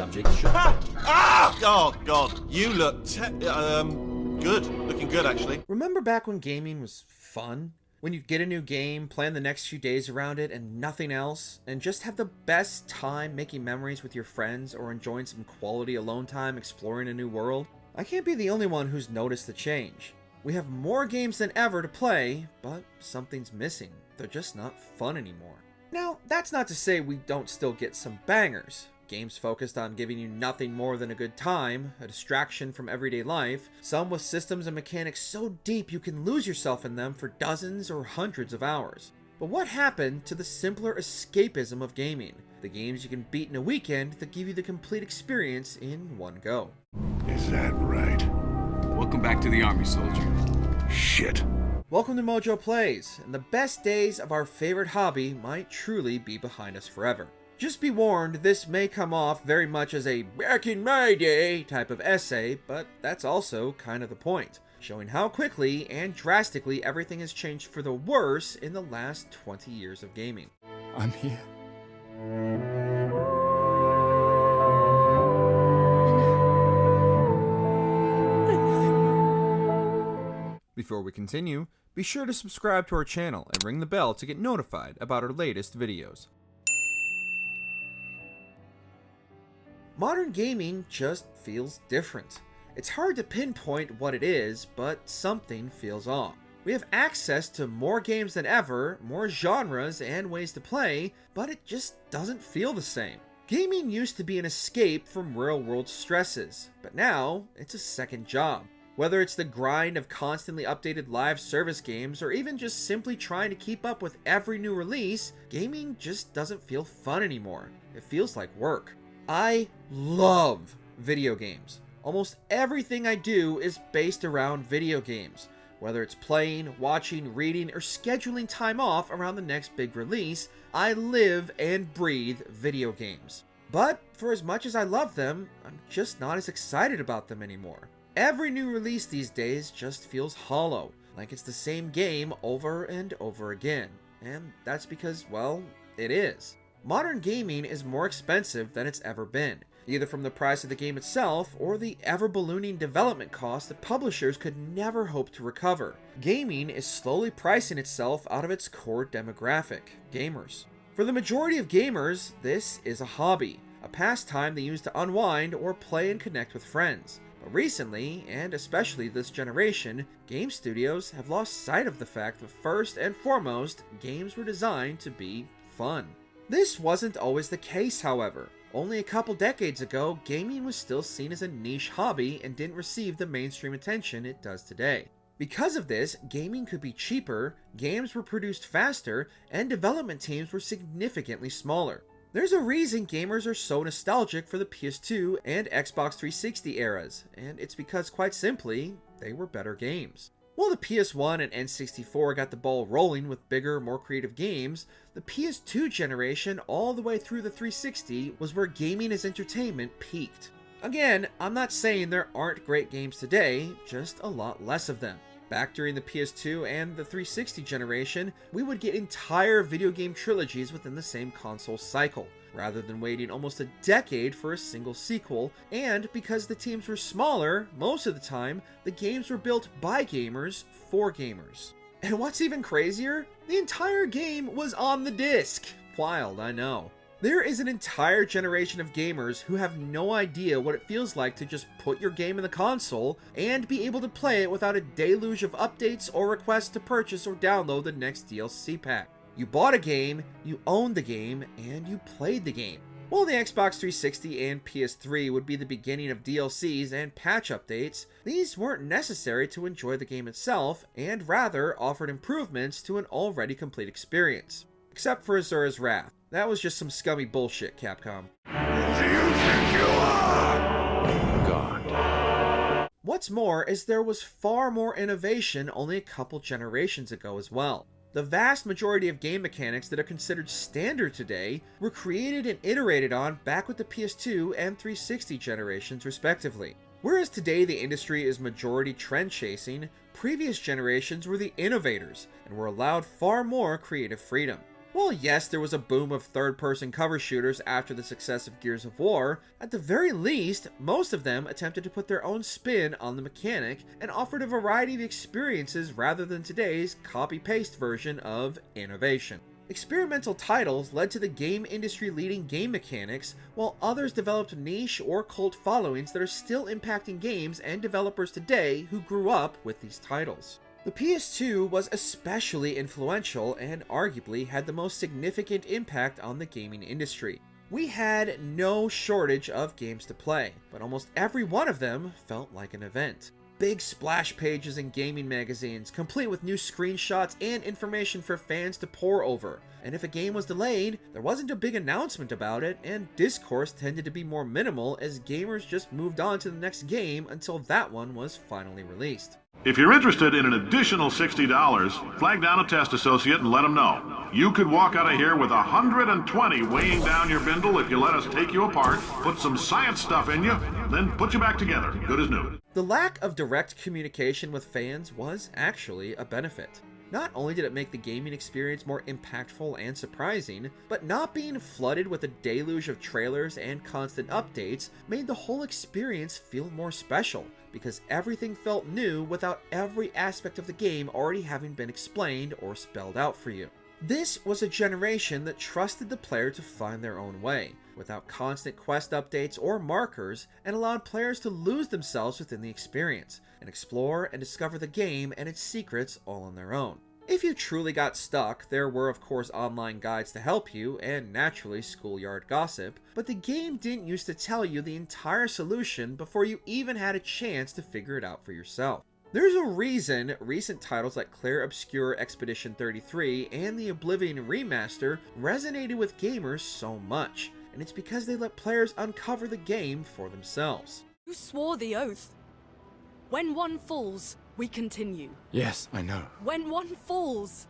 subject should... Oh, God. You look good. Looking good, actually. Remember back when gaming was fun? When you'd get a new game, plan the next few days around it and nothing else, and just have the best time making memories with your friends or enjoying some quality alone time exploring a new world? I can't be the only one who's noticed the change. We have more games than ever to play, but something's missing. They're just not fun anymore. Now, that's not to say we don't still get some bangers. Games focused on giving you nothing more than a good time, a distraction from everyday life, some with systems and mechanics so deep you can lose yourself in them for dozens or hundreds of hours. But what happened to the simpler escapism of gaming? The games you can beat in a weekend that give you the complete experience in one go. Is that right? Welcome back to the army, soldier. Shit. Welcome to MojoPlays, and the best days of our favorite hobby might truly be behind us forever. Just be warned, this may come off very much as a back in my day type of essay, but that's also kind of the point, showing how quickly and drastically everything has changed for the worse in the last 20 years of gaming. I'm here. Before we continue, be sure to subscribe to our channel and ring the bell to get notified about our latest videos. Modern gaming just feels different. It's hard to pinpoint what it is, but something feels off. We have access to more games than ever, more genres and ways to play, but it just doesn't feel the same. Gaming used to be an escape from real-world stresses, but now it's a second job. Whether it's the grind of constantly updated live service games or even just simply trying to keep up with every new release, gaming just doesn't feel fun anymore. It feels like work. I love video games. Almost everything I do is based around video games. Whether it's playing, watching, reading, or scheduling time off around the next big release, I live and breathe video games. But for as much as I love them, I'm just not as excited about them anymore. Every new release these days just feels hollow, like it's the same game over and over again. And that's because, well, it is. Modern gaming is more expensive than it's ever been, either from the price of the game itself or the ever-ballooning development costs that publishers could never hope to recover. Gaming is slowly pricing itself out of its core demographic, gamers. For the majority of gamers, this is a hobby, a pastime they use to unwind or play and connect with friends. But recently, and especially this generation, game studios have lost sight of the fact that first and foremost, games were designed to be fun. This wasn't always the case, however. Only a couple decades ago, gaming was still seen as a niche hobby and didn't receive the mainstream attention it does today. Because of this, gaming could be cheaper, games were produced faster, and development teams were significantly smaller. There's a reason gamers are so nostalgic for the PS2 and Xbox 360 eras, and it's because, quite simply, they were better games. While the PS1 and N64 got the ball rolling with bigger, more creative games, the PS2 generation all the way through the 360 was where gaming as entertainment peaked. Again, I'm not saying there aren't great games today, just a lot less of them. Back during the PS2 and the 360 generation, we would get entire video game trilogies within the same console cycle, rather than waiting almost a decade for a single sequel, and because the teams were smaller, most of the time, the games were built by gamers for gamers. And what's even crazier? The entire game was on the disc! Wild, I know. There is an entire generation of gamers who have no idea what it feels like to just put your game in the console and be able to play it without a deluge of updates or requests to purchase or download the next DLC pack. You bought a game, you owned the game, and you played the game. While the Xbox 360 and PS3 would be the beginning of DLCs and patch updates, these weren't necessary to enjoy the game itself, and rather offered improvements to an already complete experience. Except for Azura's Wrath. That was just some scummy bullshit, Capcom. Who do you think you are? God. What's more is there was far more innovation only a couple generations ago as well. The vast majority of game mechanics that are considered standard today were created and iterated on back with the PS2 and 360 generations respectively. Whereas today the industry is majority trend chasing, previous generations were the innovators and were allowed far more creative freedom. While yes, there was a boom of third-person cover shooters after the success of Gears of War, at the very least, most of them attempted to put their own spin on the mechanic and offered a variety of experiences rather than today's copy-paste version of innovation. Experimental titles led to the game industry leading game mechanics, while others developed niche or cult followings that are still impacting games and developers today who grew up with these titles. The PS2 was especially influential and arguably had the most significant impact on the gaming industry. We had no shortage of games to play, but almost every one of them felt like an event. Big splash pages in gaming magazines, complete with new screenshots and information for fans to pore over. And if a game was delayed, there wasn't a big announcement about it, and discourse tended to be more minimal as gamers just moved on to the next game until that one was finally released. If you're interested in an additional $60, flag down a test associate and let them know. You could walk out of here with 120 weighing down your bindle if you let us take you apart, put some science stuff in you, then put you back together, good as new. The lack of direct communication with fans was actually a benefit. Not only did it make the gaming experience more impactful and surprising, but not being flooded with a deluge of trailers and constant updates made the whole experience feel more special, because everything felt new without every aspect of the game already having been explained or spelled out for you. This was a generation that trusted the player to find their own way, without constant quest updates or markers, and allowed players to lose themselves within the experience, and explore and discover the game and its secrets all on their own. If you truly got stuck, there were of course online guides to help you, and naturally schoolyard gossip, but the game didn't used to tell you the entire solution before you even had a chance to figure it out for yourself. There's a reason recent titles like Clair Obscur Expedition 33 and the Oblivion Remaster resonated with gamers so much, and it's because they let players uncover the game for themselves. You swore the oath. When one falls, we continue. Yes, I know. When one falls.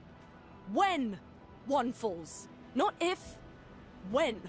When one falls. Not if, when.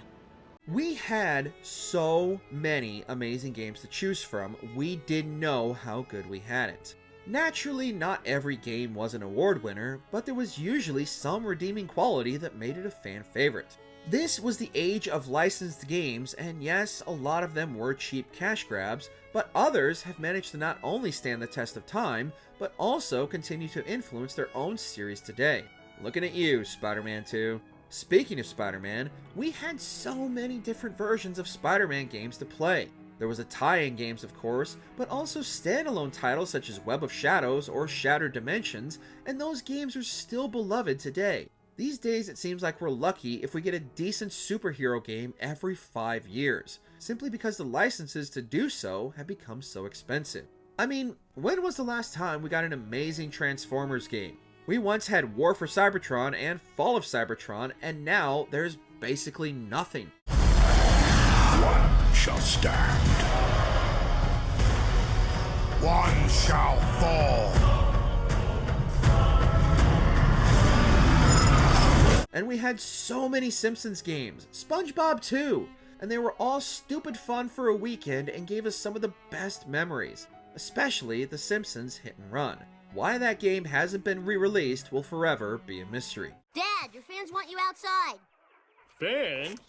We had so many amazing games to choose from, we didn't know how good we had it. Naturally, not every game was an award winner, but there was usually some redeeming quality that made it a fan favorite. This was the age of licensed games, and yes, a lot of them were cheap cash grabs, but others have managed to not only stand the test of time, but also continue to influence their own series today. Looking at you, Spider-Man 2. Speaking of Spider-Man, we had so many different versions of Spider-Man games to play. There was a tie-in games, of course, but also standalone titles such as Web of Shadows or Shattered Dimensions, and those games are still beloved today. These days, it seems like we're lucky if we get a decent superhero game every 5 years, simply because the licenses to do so have become so expensive. I mean, when was the last time we got an amazing Transformers game? We once had War for Cybertron and Fall of Cybertron, and now there's basically nothing. One shall stand. One shall fall. And we had so many Simpsons games, SpongeBob too, and they were all stupid fun for a weekend and gave us some of the best memories, especially The Simpsons Hit and Run. Why that game hasn't been re-released will forever be a mystery. Dad, your fans want you outside. Fans?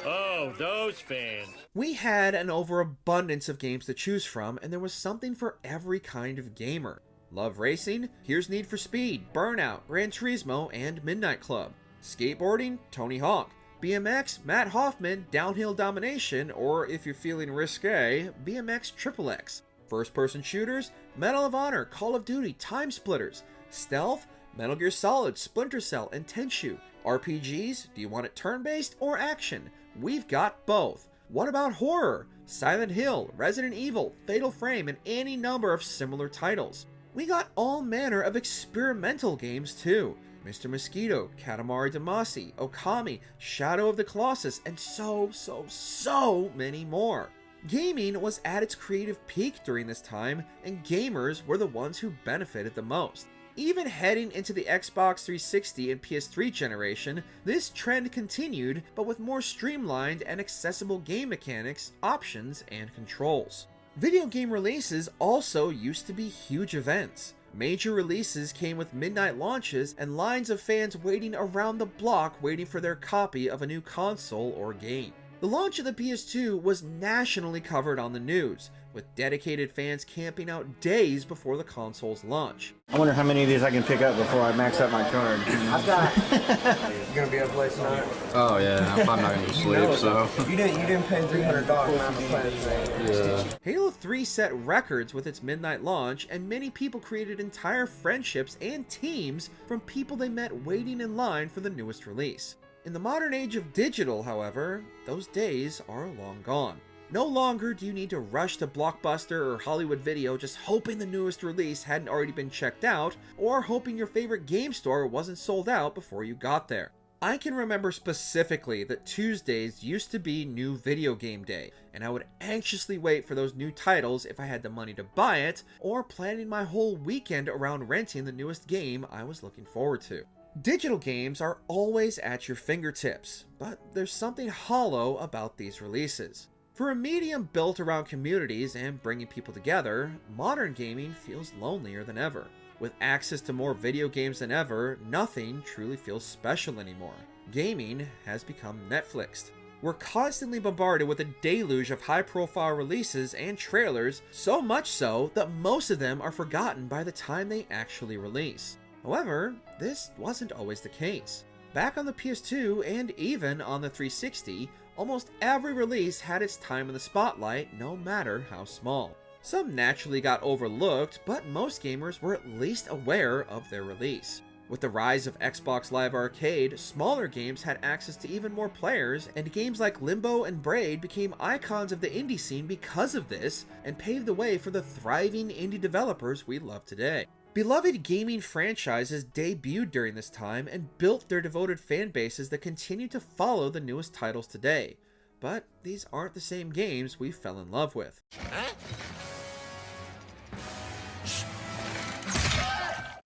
Oh, those fans. We had an overabundance of games to choose from, and there was something for every kind of gamer. Love racing? Here's Need for Speed, Burnout, Gran Turismo, and Midnight Club. Skateboarding? Tony Hawk. BMX? Matt Hoffman, Downhill Domination, or if you're feeling risque, BMX XXX. First-person shooters? Medal of Honor, Call of Duty, Time Splitters. Stealth? Metal Gear Solid, Splinter Cell, and Tenchu. RPGs? Do you want it turn-based or action? We've got both. What about horror? Silent Hill, Resident Evil, Fatal Frame, and any number of similar titles. We got all manner of experimental games too. Mr. Mosquito, Katamari Damacy, Okami, Shadow of the Colossus, and so many more. Gaming was at its creative peak during this time, and gamers were the ones who benefited the most. Even heading into the Xbox 360 and PS3 generation, this trend continued, but with more streamlined and accessible game mechanics, options, and controls. Video game releases also used to be huge events. Major releases came with midnight launches and lines of fans waiting around the block waiting for their copy of a new console or game. The launch of the PS2 was nationally covered on the news, with dedicated fans camping out days before the console's launch. I wonder how many of these I can pick up before I max out my card. I've got. You gonna be able to play tonight? Oh yeah, I'm probably not gonna sleep. So You didn't pay $300 when I'm playing today. yeah. Halo 3 set records with its midnight launch, and many people created entire friendships and teams from people they met waiting in line for the newest release. In the modern age of digital, however, those days are long gone. No longer do you need to rush to Blockbuster or Hollywood Video just hoping the newest release hadn't already been checked out, or hoping your favorite game store wasn't sold out before you got there. I can remember specifically that Tuesdays used to be new video game day, and I would anxiously wait for those new titles if I had the money to buy it, or planning my whole weekend around renting the newest game I was looking forward to. Digital games are always at your fingertips, but there's something hollow about these releases. For a medium built around communities and bringing people together, modern gaming feels lonelier than ever. With access to more video games than ever, nothing truly feels special anymore. Gaming has become Netflixed. We're constantly bombarded with a deluge of high-profile releases and trailers, so much so that most of them are forgotten by the time they actually release. However, this wasn't always the case. Back on the PS2 and even on the 360, almost every release had its time in the spotlight, no matter how small. Some naturally got overlooked, but most gamers were at least aware of their release. With the rise of Xbox Live Arcade, smaller games had access to even more players, and games like Limbo and Braid became icons of the indie scene because of this, and paved the way for the thriving indie developers we love today. Beloved gaming franchises debuted during this time and built their devoted fan bases that continue to follow the newest titles today. But these aren't the same games we fell in love with.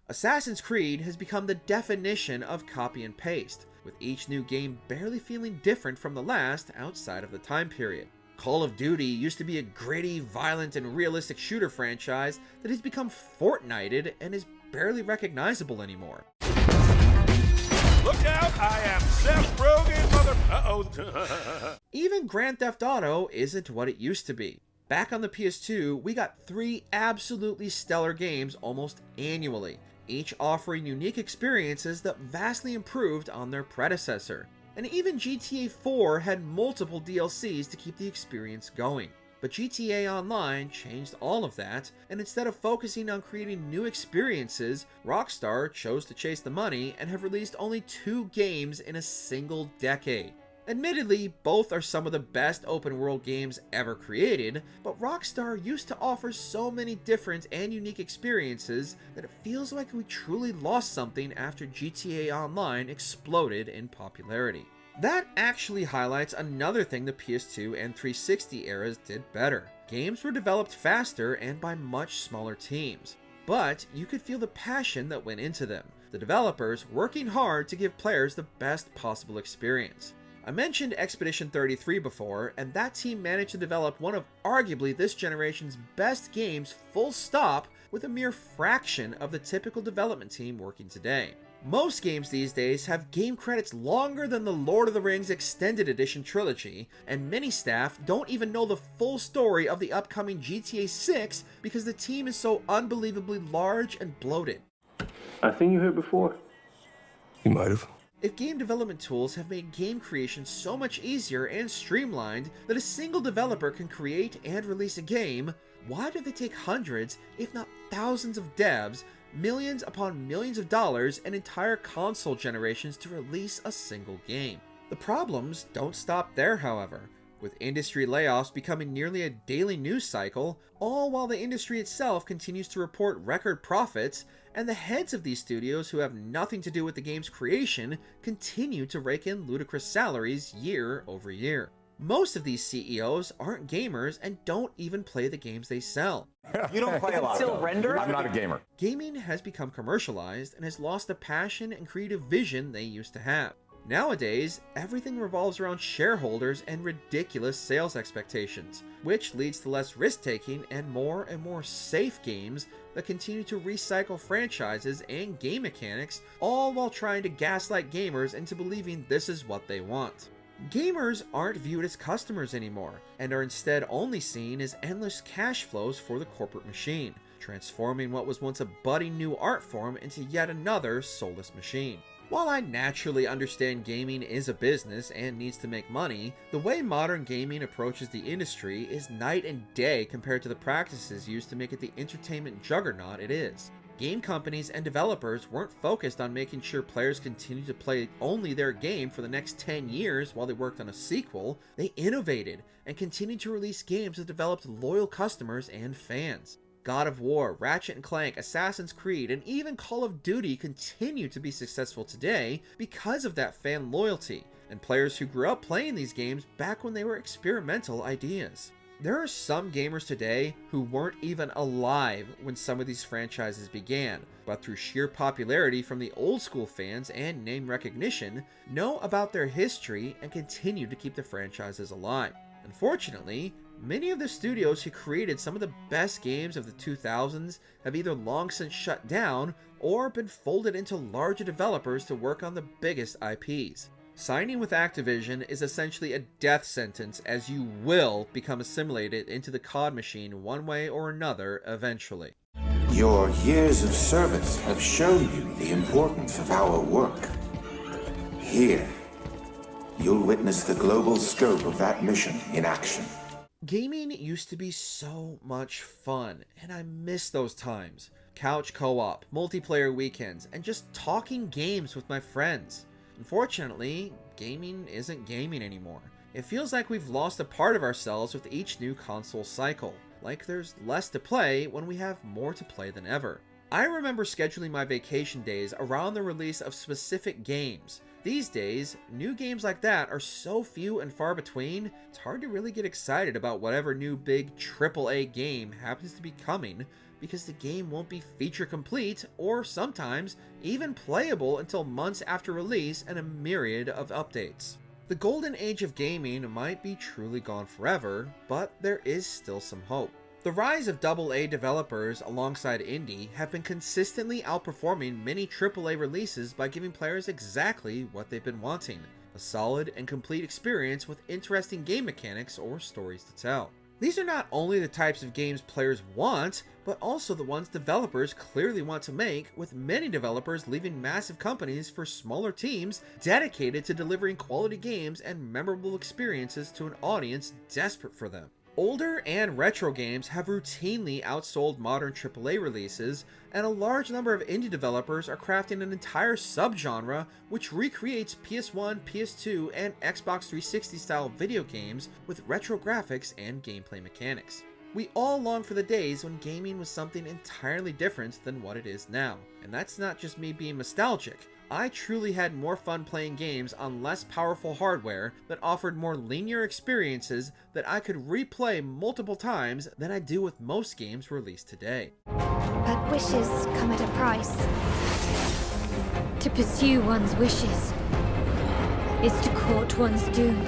Assassin's Creed has become the definition of copy and paste, with each new game barely feeling different from the last outside of the time period. Call of Duty used to be a gritty, violent, and realistic shooter franchise that has become Fortnited and is barely recognizable anymore. Look out! I am Seth Rogen, mother. Uh-oh. Even Grand Theft Auto isn't what it used to be. Back on the PS2, we got 3 absolutely stellar games almost annually, each offering unique experiences that vastly improved on their predecessor. And even GTA 4 had multiple DLCs to keep the experience going. But GTA Online changed all of that, and instead of focusing on creating new experiences, Rockstar chose to chase the money and have released only 2 games in a single decade. Admittedly, both are some of the best open world games ever created, but Rockstar used to offer so many different and unique experiences that it feels like we truly lost something after GTA Online exploded in popularity. That actually highlights another thing the PS2 and 360 eras did better. Games were developed faster and by much smaller teams, but you could feel the passion that went into them, the developers working hard to give players the best possible experience. I mentioned Expedition 33 before, and that team managed to develop one of arguably this generation's best games full stop with a mere fraction of the typical development team working today. Most games these days have game credits longer than the Lord of the Rings Extended Edition trilogy, and many staff don't even know the full story of the upcoming GTA 6 because the team is so unbelievably large and bloated. I've seen you here before. You might have. If game development tools have made game creation so much easier and streamlined that a single developer can create and release a game, why do they take hundreds, if not thousands of devs, millions upon millions of dollars, and entire console generations to release a single game? The problems don't stop there, however, with industry layoffs becoming nearly a daily news cycle, all while the industry itself continues to report record profits, and the heads of these studios who have nothing to do with the game's creation continue to rake in ludicrous salaries year over year. Most of these CEOs aren't gamers and don't even play the games they sell. You don't play a lot. Still render? I'm not a gamer. Gaming has become commercialized and has lost the passion and creative vision they used to have. Nowadays, everything revolves around shareholders and ridiculous sales expectations, which leads to less risk-taking and more safe games that continue to recycle franchises and game mechanics, all while trying to gaslight gamers into believing this is what they want. Gamers aren't viewed as customers anymore, and are instead only seen as endless cash flows for the corporate machine, transforming what was once a budding new art form into yet another soulless machine. While I naturally understand gaming is a business and needs to make money, the way modern gaming approaches the industry is night and day compared to the practices used to make it the entertainment juggernaut it is. Game companies and developers weren't focused on making sure players continued to play only their game for the next 10 years while they worked on a sequel. They innovated and continued to release games that developed loyal customers and fans. God of War, Ratchet & Clank, Assassin's Creed, and even Call of Duty continue to be successful today because of that fan loyalty, and players who grew up playing these games back when they were experimental ideas. There are some gamers today who weren't even alive when some of these franchises began, but through sheer popularity from the old school fans and name recognition, know about their history and continue to keep the franchises alive. Unfortunately, many of the studios who created some of the best games of the 2000s have either long since shut down or been folded into larger developers to work on the biggest IPs. Signing with Activision is essentially a death sentence, as you will become assimilated into the COD machine one way or another eventually. Your years of service have shown you the importance of our work. Here, you'll witness the global scope of that mission in action. Gaming used to be so much fun, and I miss those times. Couch co-op, multiplayer weekends, and just talking games with my friends. Unfortunately, gaming isn't gaming anymore. It feels like we've lost a part of ourselves with each new console cycle, like there's less to play when we have more to play than ever. I remember scheduling my vacation days around the release of specific games. These days, new games like that are so few and far between, it's hard to really get excited about whatever new big AAA game happens to be coming, because the game won't be feature complete, or sometimes even playable until months after release and a myriad of updates. The golden age of gaming might be truly gone forever, but there is still some hope. The rise of AA developers alongside indie have been consistently outperforming many AAA releases by giving players exactly what they've been wanting: a solid and complete experience with interesting game mechanics or stories to tell. These are not only the types of games players want, but also the ones developers clearly want to make, with many developers leaving massive companies for smaller teams dedicated to delivering quality games and memorable experiences to an audience desperate for them. Older and retro games have routinely outsold modern AAA releases, and a large number of indie developers are crafting an entire subgenre which recreates PS1, PS2, and Xbox 360 style video games with retro graphics and gameplay mechanics. We all long for the days when gaming was something entirely different than what it is now, and that's not just me being nostalgic. I truly had more fun playing games on less powerful hardware that offered more linear experiences that I could replay multiple times than I do with most games released today. But wishes come at a price. To pursue one's wishes is to court one's doom.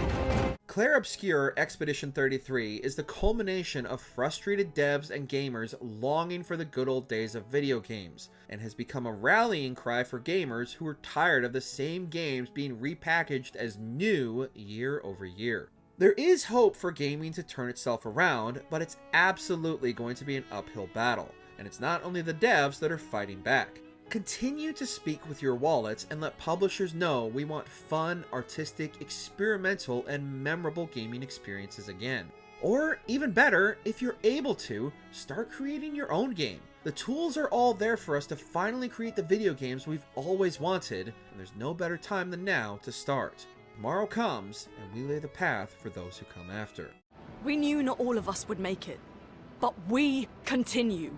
Clair Obscur Expedition 33 is the culmination of frustrated devs and gamers longing for the good old days of video games, and has become a rallying cry for gamers who are tired of the same games being repackaged as new year over year. There is hope for gaming to turn itself around, but it's absolutely going to be an uphill battle, and it's not only the devs that are fighting back. Continue to speak with your wallets and let publishers know we want fun, artistic, experimental, and memorable gaming experiences again. Or, even better, if you're able to, start creating your own game. The tools are all there for us to finally create the video games we've always wanted, and there's no better time than now to start. Tomorrow comes, and we lay the path for those who come after. We knew not all of us would make it, but we continue.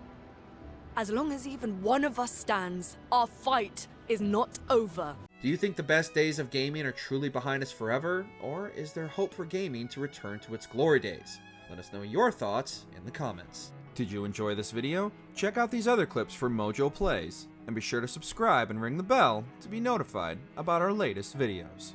As long as even one of us stands, our fight is not over. Do you think the best days of gaming are truly behind us forever, or is there hope for gaming to return to its glory days? Let us know your thoughts in the comments. Did you enjoy this video? Check out these other clips from MojoPlays. and be sure to subscribe and ring the bell to be notified about our latest videos.